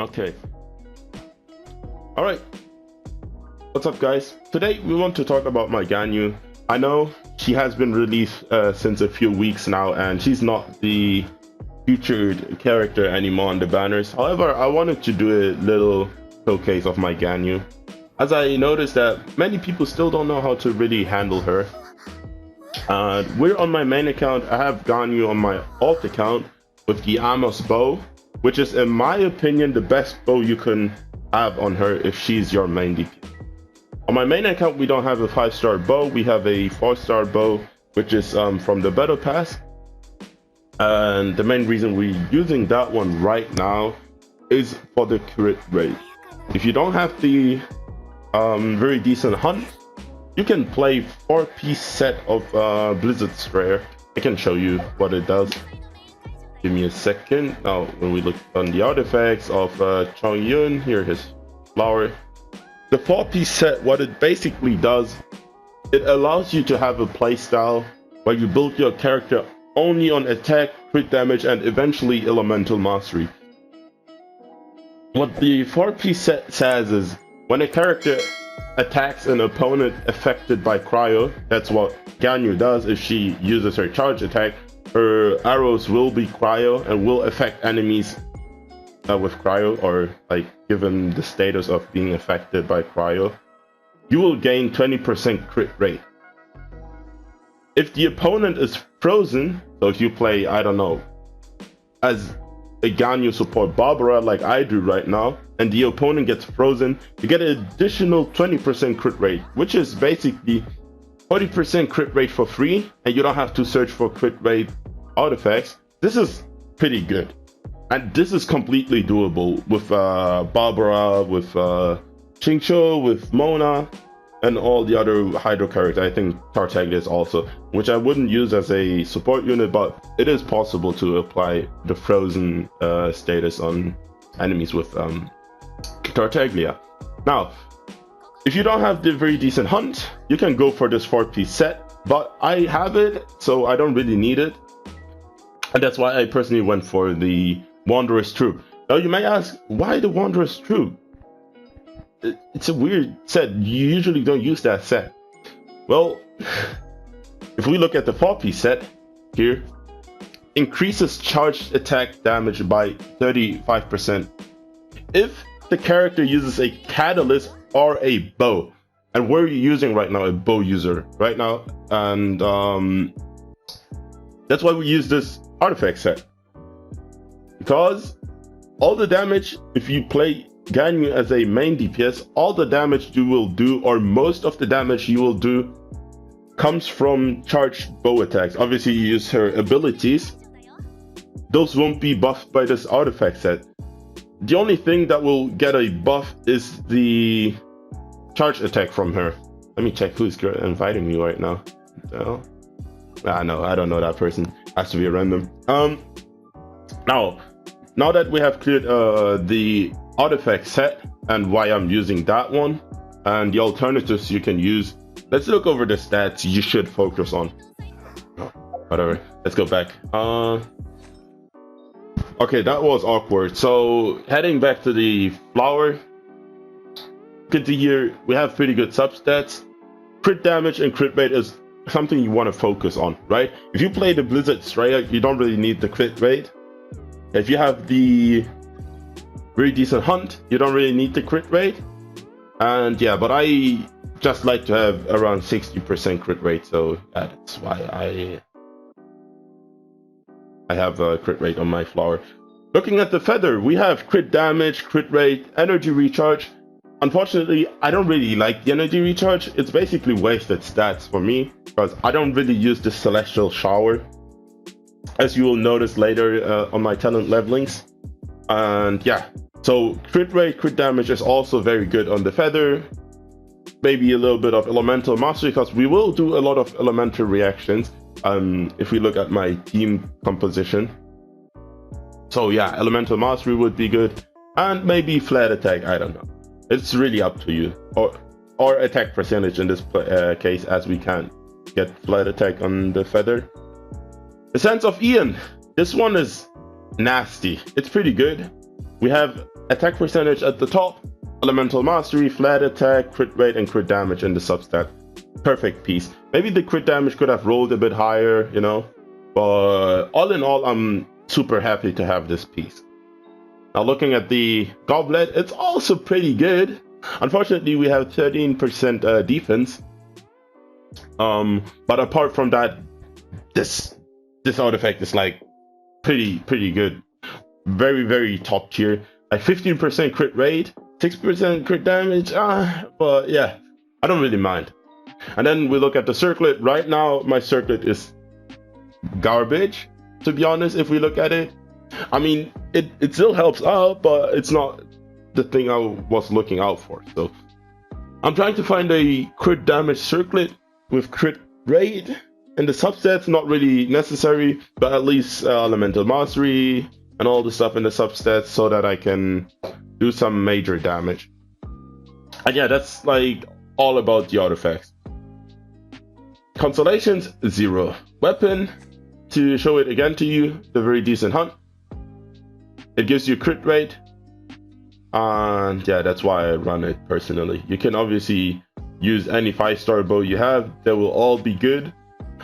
Okay. All right. What's up, guys? Today we want to talk about my Ganyu. I know she has been released since a few weeks now, and she's not the featured character anymore on the banners. However, I wanted to do a little showcase of my Ganyu, as I noticed that many people still don't know how to really handle her. We're on my main account. I have Ganyu on my alt account with the Amos bow, which is, in my opinion, the best bow you can have on her if she's your main DPS. On my main account, we don't have a 5-star bow. We have a 4-star bow, which is from the Battle Pass. And the main reason we're using that one right now is for the crit rate. If you don't have the very decent hunt, you can play 4-piece set of Blizzard Sprayer. I can show you what it does. Give me a second. Now, when we look on the artifacts of Chongyun, here his flower. The 4-piece set, what it basically does, it allows you to have a playstyle where you build your character only on attack, crit damage, and eventually elemental mastery. What the 4-piece set says is, when a character attacks an opponent affected by cryo, that's what Ganyu does. If she uses her charge attack, her arrows will be cryo and will affect enemies with cryo, or like given the status of being affected by cryo. You will gain 20% crit rate. If the opponent is frozen, so if you play, I don't know, as a Ganyu support Barbara like I do right now, and the opponent gets frozen, you get an additional 20% crit rate, which is basically 40% crit rate for free, and you don't have to search for crit rate artifacts. This is pretty good, and this is completely doable with Barbara, with Xingqiu, with Mona, and all the other Hydro characters. I think Tartaglia is also, which I wouldn't use as a support unit, but it is possible to apply the frozen status on enemies with Tartaglia. Now, if you don't have the very decent hunt, you can go for this 4-piece set, but I have it, so I don't really need it. And that's why I personally went for the Wanderer's Troop. Now you may ask, why the Wanderer's Troop? It's a weird set. You usually don't use that set. Well, if we look at the 4-piece set here, increases charged attack damage by 35% if the character uses a catalyst or a bow. And we're using right now a bow user right now, and that's why we use this artifact set, because all the damage, if you play Ganyu as a main DPS, all the damage you will do, or most of the damage you will do, comes from charged bow attacks. Obviously you use her abilities, those won't be buffed by this artifact set. The only thing that will get a buff is the charge attack from her. Let me check who's inviting me right now. No, I don't know that person. Has to be a random. Now that we have cleared the artifact set and why I'm using that one and the alternatives you can use, let's look over the stats you should focus on. Whatever, let's go back. Okay, that was awkward. So heading back to the flower, good to hear we have pretty good substats. Crit damage and crit rate is something you want to focus on, right? If you play the Blizzard Sprayer, you don't really need the crit rate. If you have the very decent hunt, you don't really need the crit rate. And yeah, but I just like to have around 60% crit rate, so that's why I have a crit rate on my flower. Looking at the feather, we have crit damage, crit rate, energy recharge. Unfortunately, I don't really like the energy recharge. It's basically wasted stats for me, because I don't really use the Celestial Shower, as you will notice later on my talent levelings. And yeah, so crit rate, crit damage is also very good on the feather. Maybe a little bit of elemental mastery, because we will do a lot of elemental reactions if we look at my team composition. So yeah, elemental mastery would be good, and maybe flat attack, I don't know. It's really up to you, or attack percentage in this case, as we can't get flat attack on the feather. The Sense of Ian, this one is nasty. It's pretty good. We have attack percentage at the top, elemental mastery, flat attack, crit rate, and crit damage in the substat. Perfect piece. Maybe the crit damage could have rolled a bit higher, you know, but all in all, I'm super happy to have this piece. Now looking at the goblet, it's also pretty good. Unfortunately, we have 13% defense. But apart from that, this artifact is like pretty good. Very top tier. Like 15% crit rate, 6% crit damage. But yeah, I don't really mind. And then we look at the circlet. Right now, my circlet is garbage, to be honest, if we look at it. I mean, it still helps out, but it's not the thing I was looking out for. So I'm trying to find a crit damage circlet with crit rate. And the substats, not really necessary, but at least elemental mastery and all the stuff in the substats so that I can do some major damage. And yeah, that's like all about the artifacts. Consolations, 0. Weapon, to show it again to you, the very decent hunt. It gives you crit rate, and yeah, that's why I run it personally. You can obviously use any 5-star bow you have, they will all be good.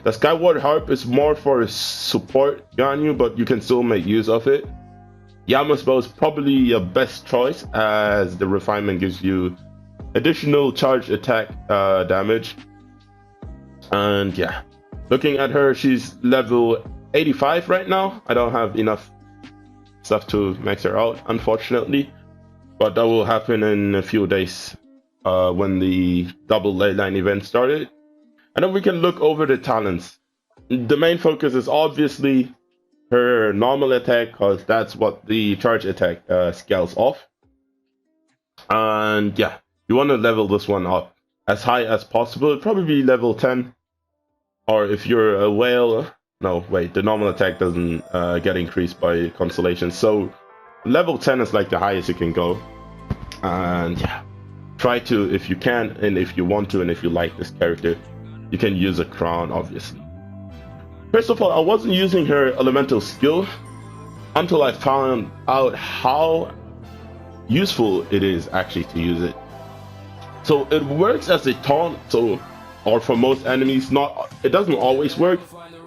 The Skyward Harp is more for support Ganyu, but you can still make use of it. Yama's bow is probably your best choice, as the refinement gives you additional charge attack damage. And yeah, looking at her, she's level 85 right now. I don't have enough stuff to max her out, unfortunately, but that will happen in a few days when the double ley line event started. And then we can look over the talents. The main focus is obviously her normal attack, because that's what the charge attack scales off. And yeah, you want to level this one up as high as possible, probably level 10. Or if you're a whale, no, wait, the normal attack doesn't get increased by consolation. So level 10 is like the highest you can go. And yeah, try to, if you can, and if you want to, and if you like this character, you can use a crown, obviously. First of all, I wasn't using her elemental skill until I found out how useful it is actually to use it. So it works as a taunt, or for most enemies, it doesn't always work,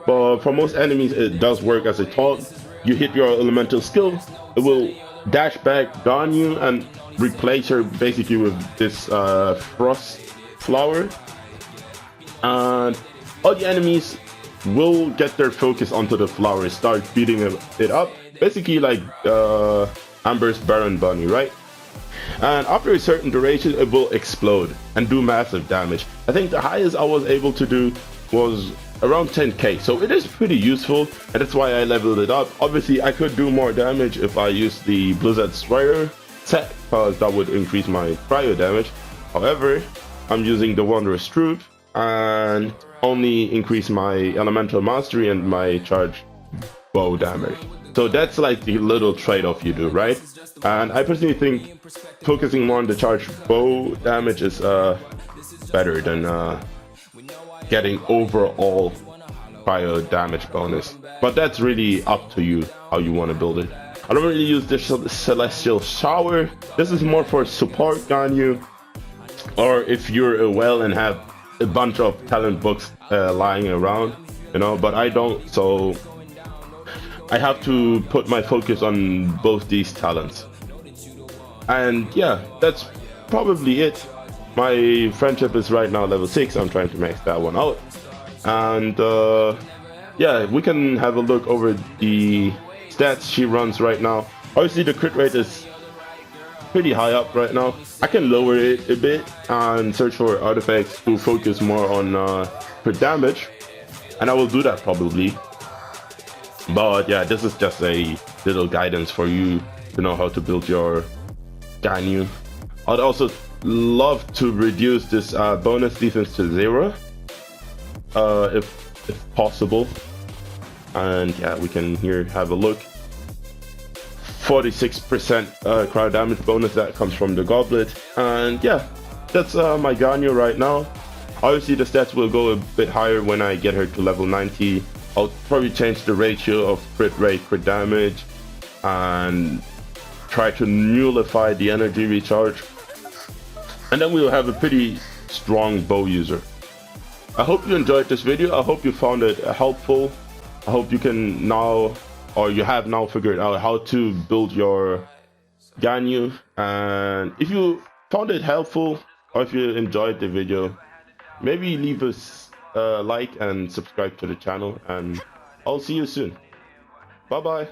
but for most enemies it does work as a taunt. You hit your elemental skill, it will dash back Ganyu and replace her basically with this frost flower, and all the enemies will get their focus onto the flower, start beating it up, basically like Amber's Baron Bunny, right? And after a certain duration, it will explode and do massive damage. I think the highest I was able to do was around 10k, so it is pretty useful, and that's why I leveled it up. Obviously, I could do more damage if I used the Blizzard Swearer set, because that would increase my cryo damage. However, I'm using the Wondrous Truth and only increase my elemental mastery and my charge bow damage. So that's like the little trade-off you do, right? And I personally think focusing more on the charge bow damage is better than getting overall cryo damage bonus. But that's really up to you how you want to build it. I don't really use the Celestial Shower. This is more for support Ganyu, or if you're a whale and have a bunch of talent books lying around, you know, but I don't, so I have to put my focus on both these talents. And yeah, that's probably it. My friendship is right now level 6. I'm trying to max that one out. And yeah, we can have a look over the stats she runs right now. Obviously the crit rate is pretty high up right now. I can lower it a bit and search for artifacts to focus more on crit damage, and I will do that probably. But yeah, this is just a little guidance for you to know how to build your Ganyu. I'd also love to reduce this bonus defense to 0 if possible. And yeah, we can here have a look. 46% cryo damage bonus that comes from the goblet. And yeah, that's my Ganyu right now. Obviously the stats will go a bit higher when I get her to level 90. I'll probably change the ratio of crit rate, crit damage, and try to nullify the energy recharge, and then we'll have a pretty strong bow user. I hope you enjoyed this video. I hope you found it helpful. I hope you can now, or you have now figured out how to build your Ganyu. And if you found it helpful, or if you enjoyed the video, maybe leave us a like and subscribe to the channel, and I'll see you soon. Bye bye.